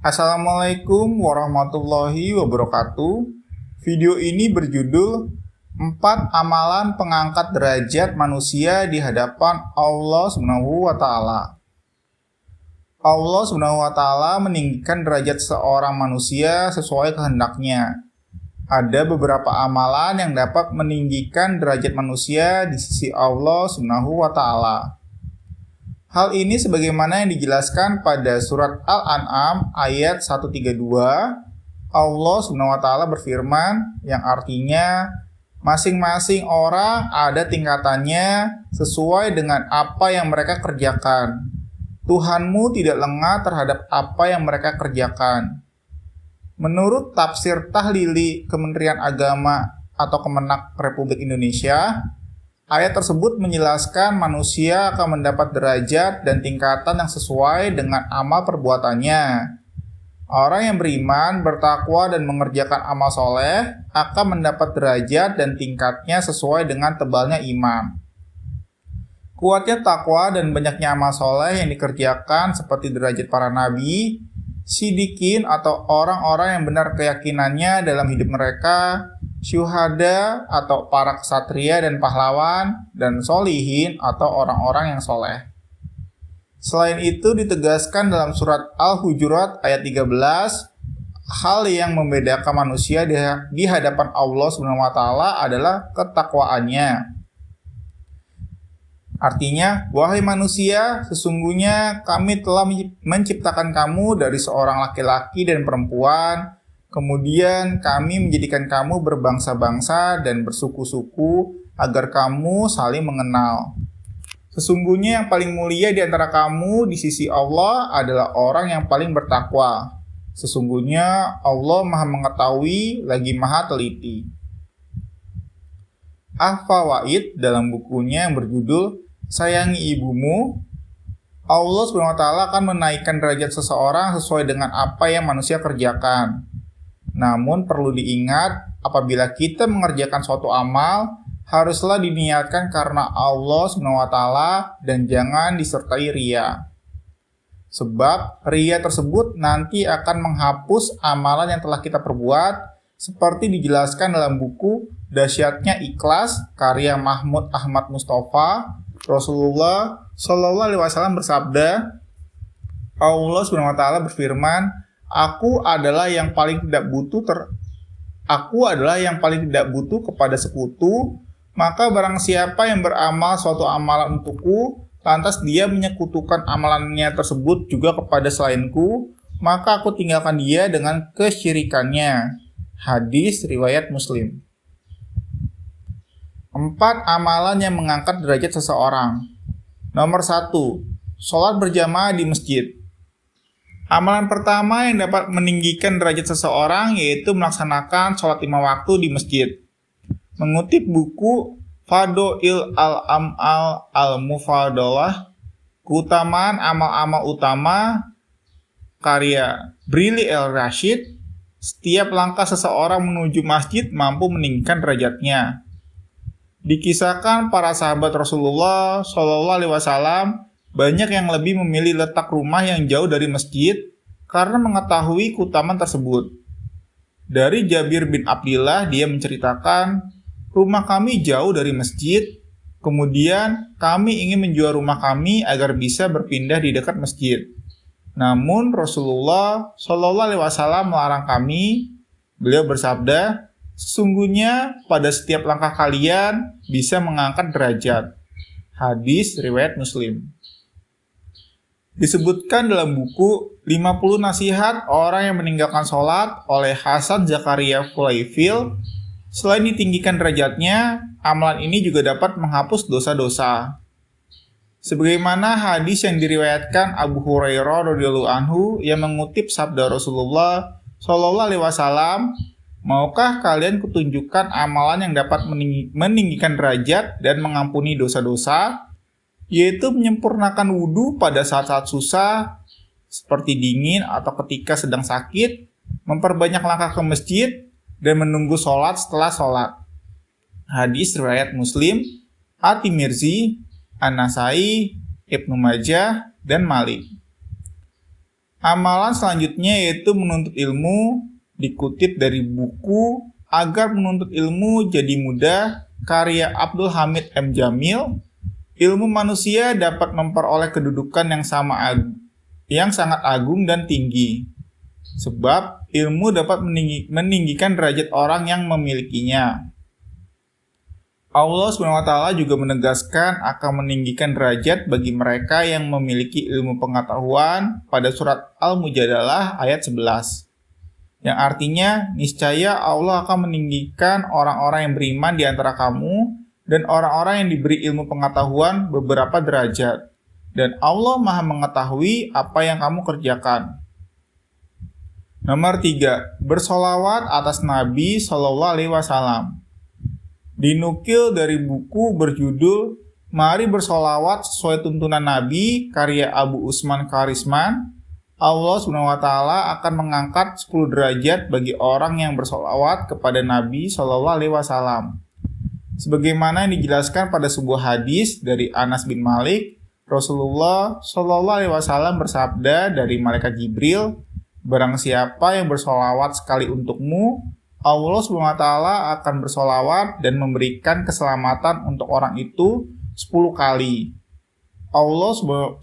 Assalamualaikum warahmatullahi wabarakatuh. Video ini berjudul 4 amalan pengangkat derajat manusia di hadapan Allah Subhanahu wa taala. Allah Subhanahu wa taala meninggikan derajat seorang manusia sesuai kehendaknya. Ada beberapa amalan yang dapat meninggikan derajat manusia di sisi Allah Subhanahu wa taala. Hal ini sebagaimana yang dijelaskan pada surat Al-An'am ayat 132. Allah Subhanahu wa taala berfirman yang artinya masing-masing orang ada tingkatannya sesuai dengan apa yang mereka kerjakan. Tuhanmu tidak lengah terhadap apa yang mereka kerjakan. Menurut tafsir Tahlili Kementerian Agama atau Kemenak Republik Indonesia, ayat tersebut menjelaskan manusia akan mendapat derajat dan tingkatan yang sesuai dengan amal perbuatannya. Orang yang beriman, bertakwa, dan mengerjakan amal soleh akan mendapat derajat dan tingkatnya sesuai dengan tebalnya iman. Kuatnya takwa dan banyaknya amal soleh yang dikerjakan seperti derajat para nabi, sidikin atau orang-orang yang benar keyakinannya dalam hidup mereka, syuhada atau para ksatria dan pahlawan, dan solihin atau orang-orang yang soleh. Selain itu ditegaskan dalam surat Al-Hujurat ayat 13, hal yang membedakan manusia di hadapan Allah Subhanahu wa taala adalah ketakwaannya. Artinya, wahai manusia, sesungguhnya kami telah menciptakan kamu dari seorang laki-laki dan perempuan. Kemudian kami menjadikan kamu berbangsa-bangsa dan bersuku-suku agar kamu saling mengenal. Sesungguhnya yang paling mulia di antara kamu di sisi Allah adalah orang yang paling bertakwa. Sesungguhnya Allah Maha Mengetahui lagi Maha Teliti. Al-Fawaid dalam bukunya yang berjudul Sayangi Ibumu, Allah SWT akan menaikkan derajat seseorang sesuai dengan apa yang manusia kerjakan. Namun perlu diingat, apabila kita mengerjakan suatu amal, haruslah diniatkan karena Allah SWT dan jangan disertai riya. Sebab riya tersebut nanti akan menghapus amalan yang telah kita perbuat, seperti dijelaskan dalam buku Dahsyatnya Ikhlas karya Mahmud Ahmad Mustafa. Rasulullah Shallallahu Alaihi Wasallam bersabda, Allah SWT berfirman, Aku adalah yang paling tidak butuh kepada sekutu. Maka barang siapa yang beramal suatu amalan untukku, lantas dia menyekutukan amalannya tersebut juga kepada selainku, maka aku tinggalkan dia dengan kesyirikannya. Hadis riwayat Muslim. 4 amalan yang mengangkat derajat seseorang. Nomor 1. Sholat berjamaah di masjid. Amalan pertama yang dapat meninggikan derajat seseorang yaitu melaksanakan sholat 5 waktu di masjid. Mengutip buku Fadhoil al-Amal al-Mufadalah, keutamaan amal-amal utama, karya Brili El-Rashid, setiap langkah seseorang menuju masjid mampu meninggikan derajatnya. Dikisahkan para sahabat Rasulullah Shallallahu Alaihi Wasallam banyak yang lebih memilih letak rumah yang jauh dari masjid karena mengetahui keutamaan tersebut. Dari Jabir bin Abdillah, dia menceritakan, rumah kami jauh dari masjid, kemudian kami ingin menjual rumah kami agar bisa berpindah di dekat masjid. Namun Rasulullah Shallallahu Alaihi Wasallam melarang kami. Beliau bersabda, sesungguhnya pada setiap langkah kalian bisa mengangkat derajat. Hadis riwayat Muslim. Disebutkan dalam buku 50 Nasihat Orang yang Meninggalkan Sholat oleh Hasan Zakaria Fulaifil. Selain ditinggikan derajatnya, amalan ini juga dapat menghapus dosa-dosa. Sebagaimana hadis yang diriwayatkan Abu Hurairah radhiyallahu anhu yang mengutip sabda Rasulullah Shallallahu Alaihi Wasallam, maukah kalian kutunjukkan amalan yang dapat meninggikan derajat dan mengampuni dosa-dosa, yaitu menyempurnakan wudhu pada saat-saat susah, seperti dingin atau ketika sedang sakit, memperbanyak langkah ke masjid, dan menunggu sholat setelah sholat. Hadis riwayat Muslim, At-Tirmidzi, An-Nasai, Ibnu Majah, dan Malik. Amalan selanjutnya yaitu menuntut ilmu, dikutip dari buku Agar Menuntut Ilmu Jadi Mudah, karya Abdul Hamid M. Jamil. Ilmu manusia dapat memperoleh kedudukan yang sangat agung dan tinggi. Sebab ilmu dapat meninggikan derajat orang yang memilikinya. Allah SWT juga menegaskan akan meninggikan derajat bagi mereka yang memiliki ilmu pengetahuan pada surat Al-Mujadalah ayat 11. Yang artinya, niscaya Allah akan meninggikan orang-orang yang beriman di antara kamu dan orang-orang yang diberi ilmu pengetahuan beberapa derajat. Dan Allah Maha mengetahui apa yang kamu kerjakan. Nomor 3. Bersolawat atas Nabi SAW. Dinukil dari buku berjudul Mari Bersolawat Sesuai Tuntunan Nabi, karya Abu Usman Karisman. Allah SWT akan mengangkat 10 derajat bagi orang yang bersolawat kepada Nabi SAW. Sebagaimana yang dijelaskan pada sebuah hadis dari Anas bin Malik, Rasulullah SAW bersabda dari malaikat Jibril, "Barang siapa yang bersolawat sekali untukmu, Allah SWT akan bersolawat dan memberikan keselamatan untuk orang itu 10 kali. Allah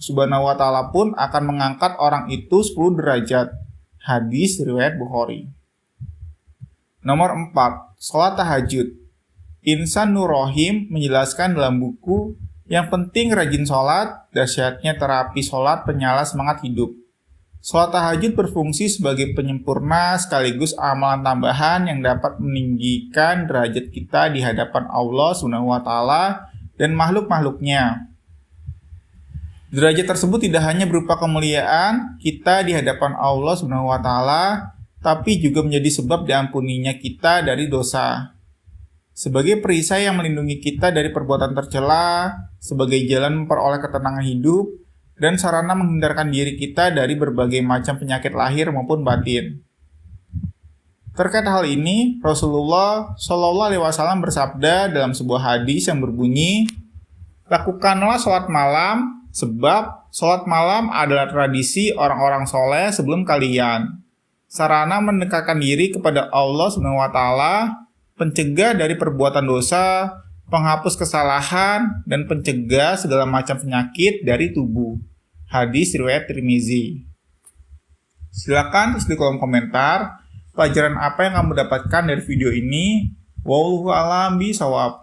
Subhanahu wa Ta'ala pun akan mengangkat orang itu 10 derajat." Hadis riwayat Bukhari. Nomor 4. Salat tahajud. Insan Nur Rohim menjelaskan dalam buku Yang Penting Rajin Salat, Dahsyatnya Terapi Salat Penyala Semangat Hidup. Salat tahajud berfungsi sebagai penyempurna sekaligus amalan tambahan yang dapat meninggikan derajat kita di hadapan Allah SWT dan makhluk-makhluknya. Derajat tersebut tidak hanya berupa kemuliaan kita di hadapan Allah SWT, tapi juga menjadi sebab diampuninya kita dari dosa. Sebagai perisai yang melindungi kita dari perbuatan tercela, sebagai jalan memperoleh ketenangan hidup, dan sarana menghindarkan diri kita dari berbagai macam penyakit lahir maupun batin. Terkait hal ini, Rasulullah SAW bersabda dalam sebuah hadis yang berbunyi, "Lakukanlah sholat malam, sebab sholat malam adalah tradisi orang-orang soleh sebelum kalian. Sarana mendekatkan diri kepada Allah SWT, pencegah dari perbuatan dosa, penghapus kesalahan, dan pencegah segala macam penyakit dari tubuh." Hadis riwayat Tirmizi. Silakan tulis di kolom komentar pelajaran apa yang kamu dapatkan dari video ini. Wallahu a'lam bishawab.